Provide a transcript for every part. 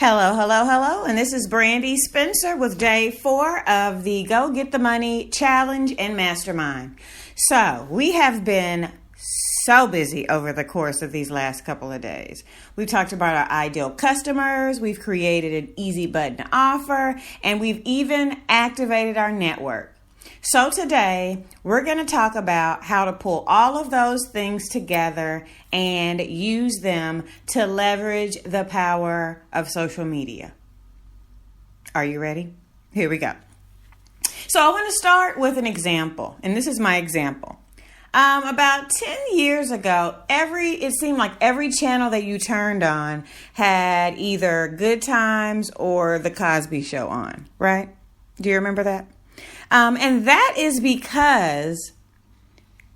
Hello, hello, hello, and this is Brandy Spencer with day 4 of the Go Get the Money Challenge and Mastermind. So, we have been so busy over the course of these last couple of days. We've talked about our ideal customers, we've created an easy button offer, and we've even activated our network. So today, we're going to talk about how to pull all of those things together and use them to leverage the power of social media. Are you ready? Here we go. So I want to start with an example, and this is my example. About 10 years ago, it seemed like every channel that you turned on had either Good Times or The Cosby Show on, right? Do you remember that? And that is because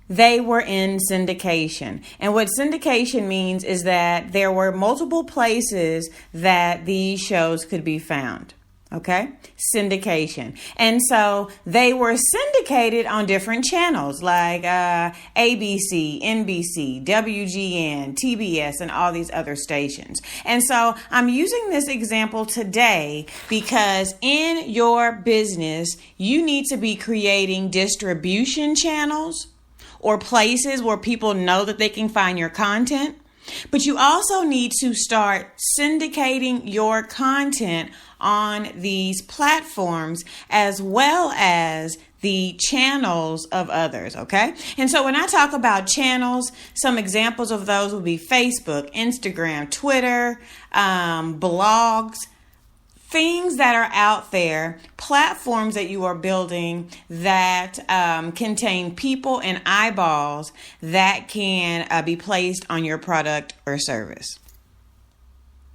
they were in syndication. And what syndication means is that there were multiple places that these shows could be found. Okay? Syndication. And so they were syndicated on different channels like ABC, NBC, WGN, TBS, and all these other stations. And so I'm using this example today because in your business, you need to be creating distribution channels or places where people know that they can find your content. But you also need to start syndicating your content on these platforms as well as the channels of others, okay? And so when I talk about channels, some examples of those would be Facebook, Instagram, Twitter, blogs, things that are out there, platforms that you are building that contain people and eyeballs that can be placed on your product or service.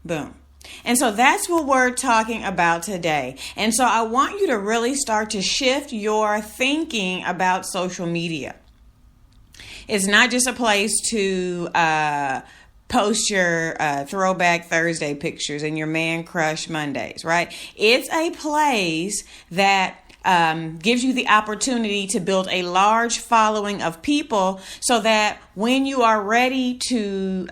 Boom. And so that's what we're talking about today. And so I want you to really start to shift your thinking about social media. It's not just a place to post your throwback Thursday pictures and your man crush Mondays, right? It's a place that gives you the opportunity to build a large following of people so that when you are ready to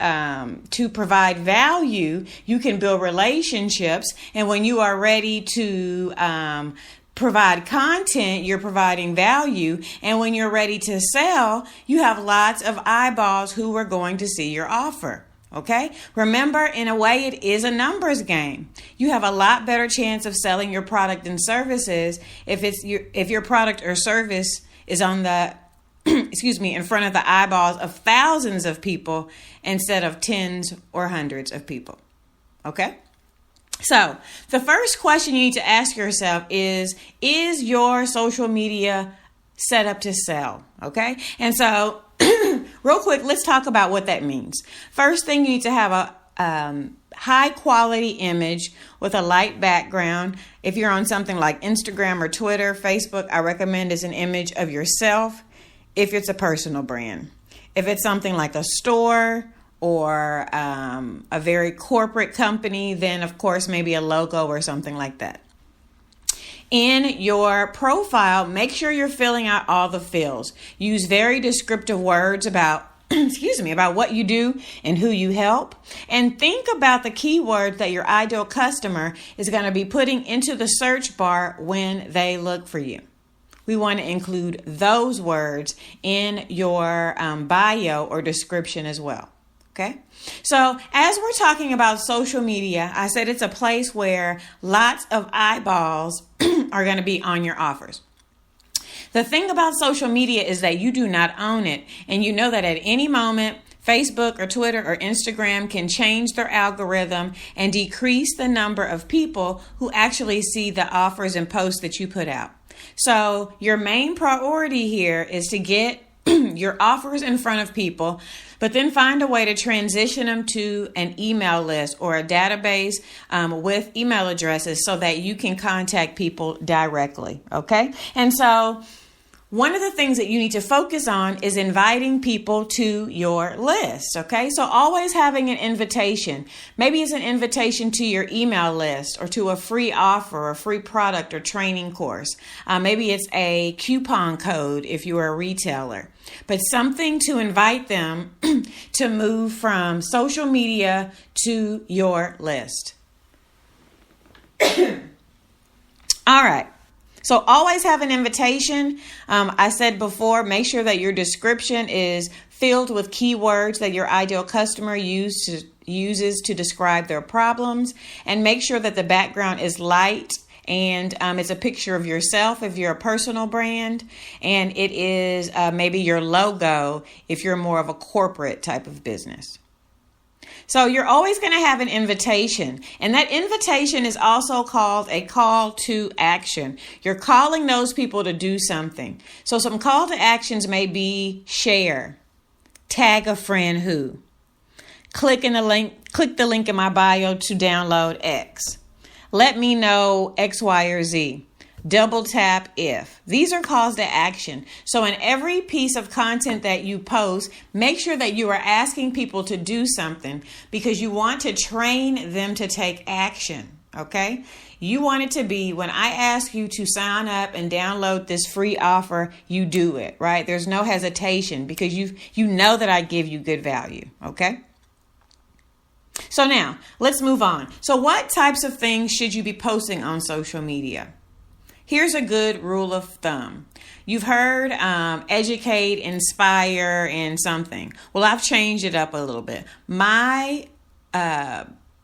provide value, you can build relationships. And when you are ready to provide content, you're providing value. And when you're ready to sell, you have lots of eyeballs who are going to see your offer. Okay? Remember, in a way, it is a numbers game. You have a lot better chance of selling your product and services if your product or service is on the in front of the eyeballs of thousands of people instead of tens or hundreds of people. Okay? So, the first question you need to ask yourself is your social media set up to sell? Okay? And so real quick, let's talk about what that means. First thing, you need to have a high quality image with a light background. If you're on something like Instagram or Twitter, Facebook, I recommend is an image of yourself if it's a personal brand. If it's something like a store or a very corporate company, then of course maybe a logo or something like that. In your profile, make sure you're filling out all the fields. Use very descriptive words about about what you do and who you help. And think about the keywords that your ideal customer is going to be putting into the search bar when they look for you. We want to include those words in your bio or description as well. Okay. So as we're talking about social media, I said it's a place where lots of eyeballs are going to be on your offers. The thing about social media is that you do not own it. And you know that at any moment, Facebook or Twitter or Instagram can change their algorithm and decrease the number of people who actually see the offers and posts that you put out. So your main priority here is to get your offers in front of people, but then find a way to transition them to an email list or a database with email addresses so that you can contact people directly. Okay. And so one of the things that you need to focus on is inviting people to your list. Okay. So always having an invitation. Maybe it's an invitation to your email list or to a free offer, a free product or training course. Maybe it's a coupon code if you're a retailer, but something to invite them to move from social media to your list. All right. So always have an invitation. I said before, make sure that your description is filled with keywords that your ideal customer uses to describe their problems, and make sure that the background is light and it's a picture of yourself if you're a personal brand, and it is maybe your logo if you're more of a corporate type of business. So you're always going to have an invitation, and that invitation is also called a call to action. You're calling those people to do something. So some call to actions may be share, tag a friend who, click the link in my bio to download X. Let me know X, Y, or Z. Double tap if. These are calls to action. So in every piece of content that you post, make sure that you are asking people to do something because you want to train them to take action. Okay? You want it to be when I ask you to sign up and download this free offer, you do it, right? There's no hesitation because you know that I give you good value. Okay? So now let's move on. So what types of things should you be posting on social media? Here's a good rule of thumb. You've heard educate, inspire, and something. Well, I've changed it up a little bit. My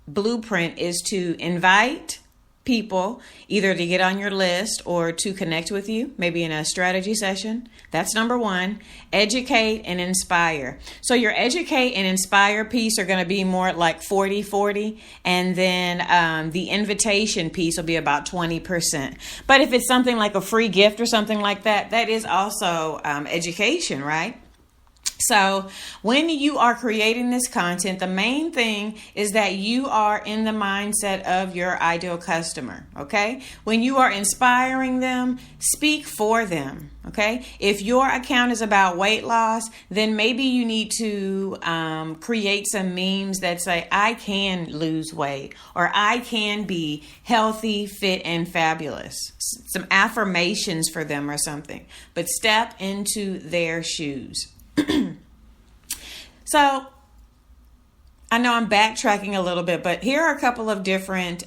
blueprint is to invite people either to get on your list or to connect with you, maybe in a strategy session. That's number one. Educate and inspire. So your educate and inspire piece are going to be more like 40-40, and then the invitation piece will be about 20%. But if it's something like a free gift or something like that, that is also education, right? So when you are creating this content, the main thing is that you are in the mindset of your ideal customer, okay? When you are inspiring them, speak for them, okay? If your account is about weight loss, then maybe you need to create some memes that say, I can lose weight, or I can be healthy, fit, and fabulous. Some affirmations for them or something, but step into their shoes. So I know I'm backtracking a little bit, but here are a couple of different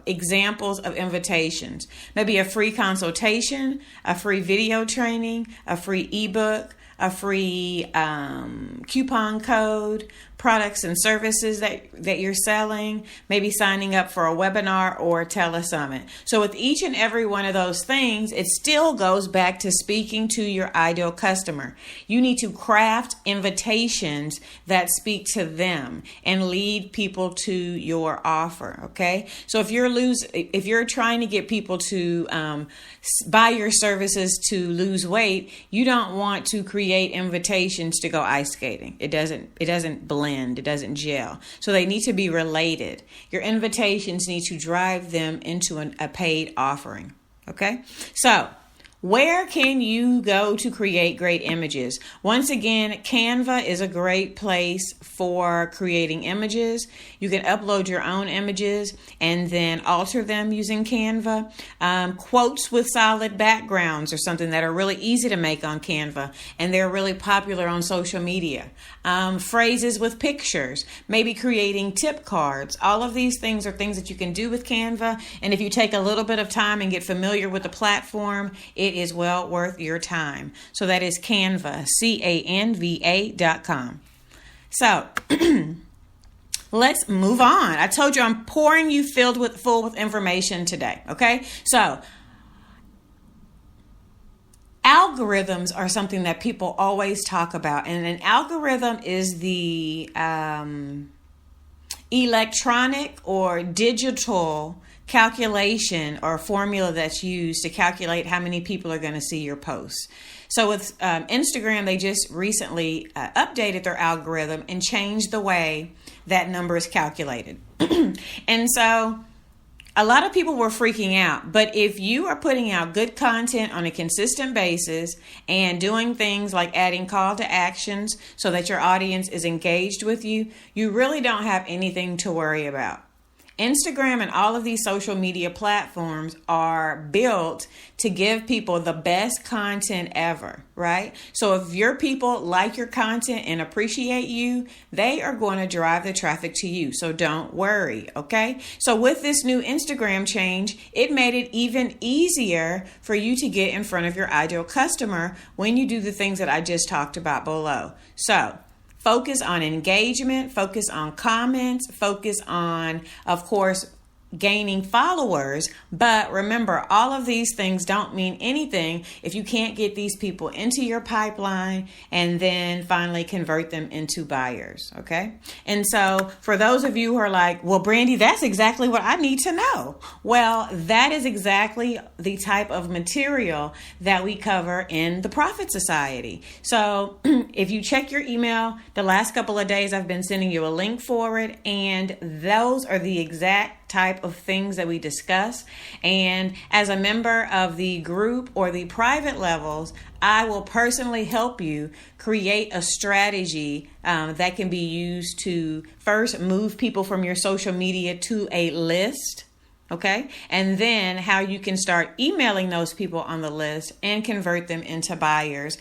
examples of invitations. Maybe a free consultation, a free video training, a free ebook, a free coupon code, products and services that you're selling, maybe signing up for a webinar or a telesummit. So with each and every one of those things, it still goes back to speaking to your ideal customer. You need to craft invitations that speak to them and lead people to your offer, okay? So if you're trying to get people to buy your services to lose weight, you don't want to create invitations to go ice skating. It doesn't blend. It doesn't gel. So they need to be related. Your invitations need to drive them into a paid offering. Okay? So where can you go to create great images? Once again, Canva is a great place for creating images. You can upload your own images and then alter them using Canva. Quotes with solid backgrounds are something that are really easy to make on Canva, and they're really popular on social media. Phrases with pictures, maybe creating tip cards. All of these things are things that you can do with Canva, and if you take a little bit of time and get familiar with the platform, it is well worth your time. So that is Canva, Canva.com. So let's move on. I told you I'm pouring you full with information today. Okay, so algorithms are something that people always talk about, and an algorithm is the electronic or digital calculation or formula that's used to calculate how many people are going to see your posts. So with Instagram, they just recently updated their algorithm and changed the way that number is calculated. And so a lot of people were freaking out, but if you are putting out good content on a consistent basis and doing things like adding call to actions so that your audience is engaged with you, you really don't have anything to worry about. Instagram and all of these social media platforms are built to give people the best content ever, right? So if your people like your content and appreciate you, they are going to drive the traffic to you. So don't worry, okay? So with this new Instagram change, it made it even easier for you to get in front of your ideal customer when you do the things that I just talked about below. So focus on engagement, focus on comments, focus on, of course, gaining followers. But remember, all of these things don't mean anything if you can't get these people into your pipeline and then finally convert them into buyers. Okay. And so for those of you who are like, well, Brandy, that's exactly what I need to know. Well, that is exactly the type of material that we cover in the Profit Society. So if you check your email, the last couple of days, I've been sending you a link for it. And those are the exact type of things that we discuss. And as a member of the group or the private levels, I will personally help you create a strategy that can be used to first move people from your social media to a list. Okay. And then how you can start emailing those people on the list and convert them into buyers.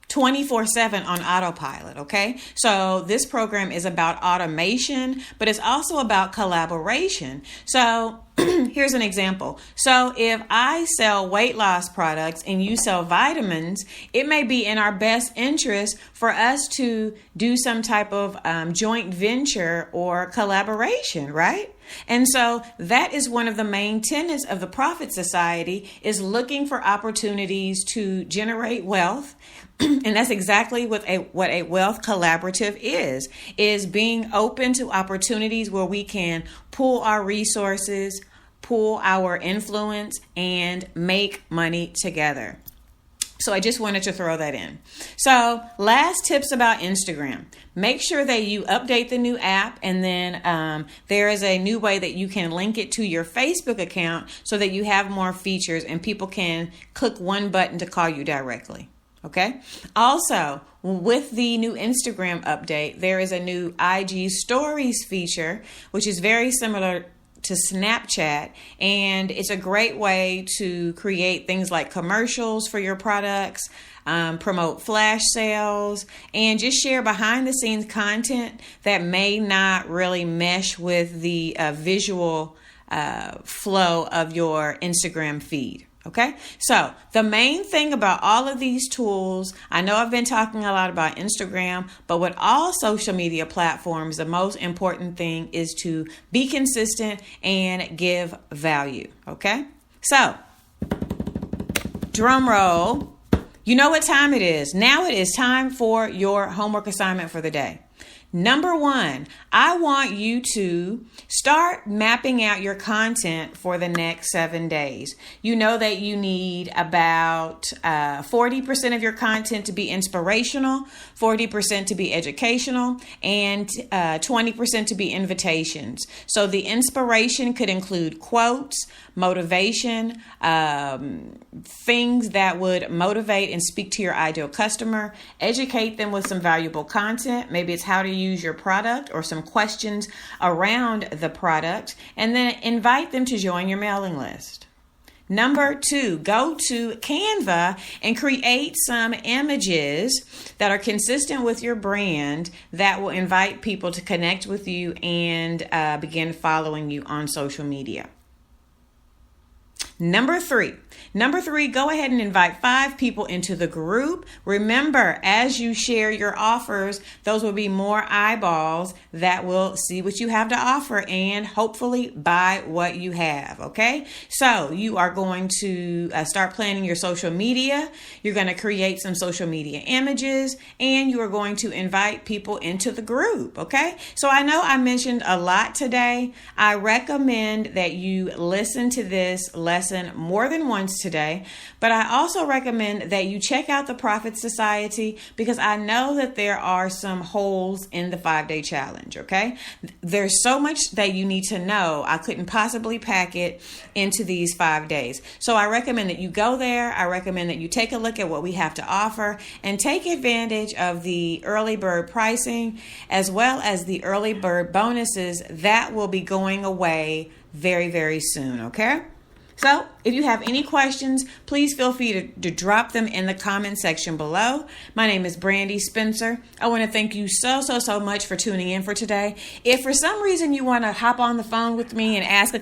24/7 on autopilot. Okay. So this program is about automation, but it's also about collaboration. So here's an example. So if I sell weight loss products and you sell vitamins, it may be in our best interest for us to do some type of joint venture or collaboration, right? And so that is one of the main tenets of the Profit Society, is looking for opportunities to generate wealth. And that's exactly what a wealth collaborative is being open to opportunities where we can pool our resources, pool our influence, and make money together. So I just wanted to throw that in. So last tips about Instagram. Make sure that you update the new app, and then there is a new way that you can link it to your Facebook account so that you have more features and people can click one button to call you directly. Okay. Also, with the new Instagram update, there is a new IG Stories feature, which is very similar to Snapchat, and it's a great way to create things like commercials for your products, promote flash sales, and just share behind the scenes content that may not really mesh with the visual flow of your Instagram feed. Okay, so the main thing about all of these tools, I know I've been talking a lot about Instagram, but with all social media platforms, the most important thing is to be consistent and give value. Okay, so drum roll, you know what time it is. Now it is time for your homework assignment for the day. Number one, I want you to start mapping out your content for the next 7 days. You know that you need about 40% of your content to be inspirational, 40% to be educational, and 20% to be invitations. So the inspiration could include quotes, motivation, things that would motivate and speak to your ideal customer. Educate them with some valuable content. Maybe it's how to use your product or some questions around the product, and then invite them to join your mailing list. Number two, go to Canva and create some images that are consistent with your brand that will invite people to connect with you and begin following you on social media. Number three, go ahead and invite 5 people into the group. Remember, as you share your offers, those will be more eyeballs that will see what you have to offer and hopefully buy what you have. Okay, so you are going to start planning your social media. You're going to create some social media images, and you are going to invite people into the group. Okay, so I know I mentioned a lot today. I recommend that you listen to this lesson lesson more than once today, but I also recommend that you check out the Profit Society because I know that there are some holes in the 5-day challenge, okay? There's so much that you need to know. I couldn't possibly pack it into these 5 days. So I recommend that you go there. I recommend that you take a look at what we have to offer and take advantage of the early bird pricing as well as the early bird bonuses that will be going away very, very soon, okay? So if you have any questions, please feel free to drop them in the comment section below. My name is Brandy Spencer. I want to thank you so much for tuning in for today. If for some reason you want to hop on the phone with me and ask a